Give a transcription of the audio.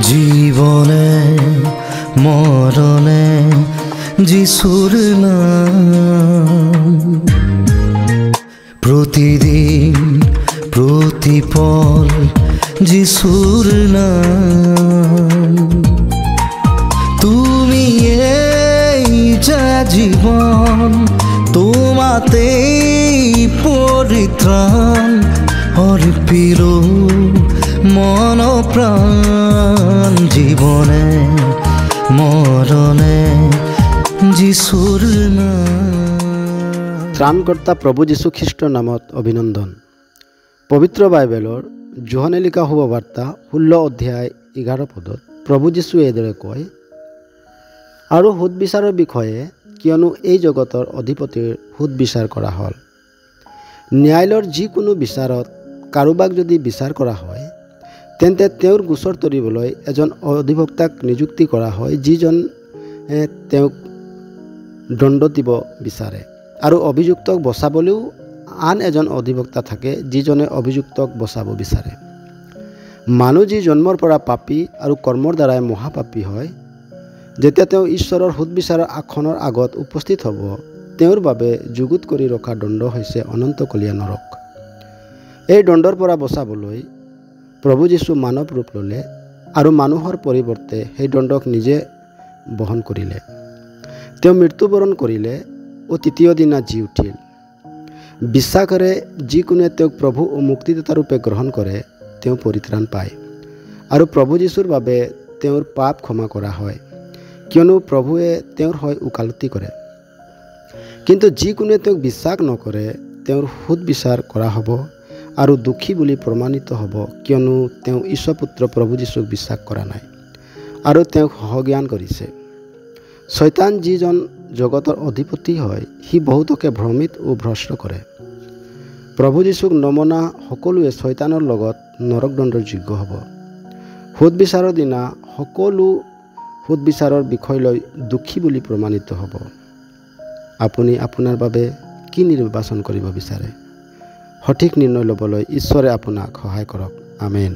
জীবনে মরণে যিশুর নাম, প্রতিদিন প্রতিপল যিশুর নাম। তুমি এই যা জীবন, তোমাতেই পরিত্রাণ, অর্পিল মন প্রাণ। জীবনে মরণে যিশুর নাম। ত্ৰাণকৰ্তা প্ৰভু যীশু খ্ৰীষ্টৰ নামত অভিনন্দন। পবিত্ৰ বাইবেলৰ যোহানে লিখা শুভবাৰ্তা 16 অধ্যায় 11 পদত প্ৰভু যীশুৱে এইদৰে কয়, আৰু সুদবিচাৰৰ বিষয়ে, কিয়নো এই জগতৰ অধিপতিৰ সুদবিচাৰ কৰা হ'ল। ন্যায়ালয়ৰ যিকোনো বিচাৰত কাৰোবাক যদি বিচাৰ কৰা হয়, তেন্তে তেওঁৰ গোচৰ তৰিবলৈ এজন অধিবক্তাক নিযুক্তি কৰা হয়, যিজনে তেওঁক দণ্ড দিব বিচাৰে। আৰু অভিযুক্তক বচাবলৈও আন এজন অধিবক্তা থাকে, যিজনে অভিযুক্তক বচাব বিচাৰে। মানুহ যি জন্মৰ পৰা পাপী আৰু কৰ্মৰ দ্বাৰাই মহাপাপী হয়, যেতিয়া তেওঁ ঈশ্বৰৰ সুদবিচাৰৰ আসনৰ আগত উপস্থিত হ'ব, তেওঁৰ বাবে যুগুত কৰি ৰখা দণ্ড হৈছে অনন্তকলীয়া নৰক। এই দণ্ডৰ পৰা বচাবলৈ প্ৰভু যীশু মানৱ ৰূপ ল'লে আৰু মানুহৰ পৰিৱৰ্তে সেই দণ্ডক নিজে বহন কৰিলে। তেওঁ মৃত্যুবৰণ কৰিলে ও তৃতীয় দিনা জি উঠিল। বিশ্বাসেৰে যিকোনোৱে তেওঁক প্ৰভু ও মুক্তিদাতা ৰূপে গ্ৰহণ কৰে, তেওঁ পৰিত্ৰাণ পায় আৰু প্ৰভু যীশুৰ বাবে তেওঁৰ পাপ ক্ষমা কৰা হয়, কিয়নো প্ৰভুৱে তেওঁৰ হৈ ওকালতি কৰে। কিন্তু যিকোনোৱে তেওঁক বিশ্বাস নকৰে, তেওঁৰ সুদবিচাৰ কৰা হ'ব আৰু দোষী বুলি প্ৰমাণিত হ'ব, কিয়নো তেওঁ ঈশ্বৰপুত্ৰ প্ৰভু যীশুক বিশ্বাস কৰা নাই আৰু তেওঁক সহজ্ঞান কৰিছে। শয়তান যিজন জগতৰ অধিপতি হয়, সি বহুতকে ভ্ৰমিত ও ভ্ৰষ্ট কৰে। প্ৰভু যীশুক নমনা সকলোৱে শয়তানৰ লগত নৰকদণ্ডৰ যোগ্য হ'ব। সুদবিচাৰৰ দিনা সকলো সুদবিচাৰৰ বিষয় লৈ দোষী বুলি প্ৰমাণিত হ'ব। আপুনি আপোনাৰ বাবে কি নিৰ্বাচন কৰিব বিচাৰে? সঠিক নিৰ্ণয় ল'বলৈ ঈশ্বৰে আপোনাক সহায় কৰক। আমেন।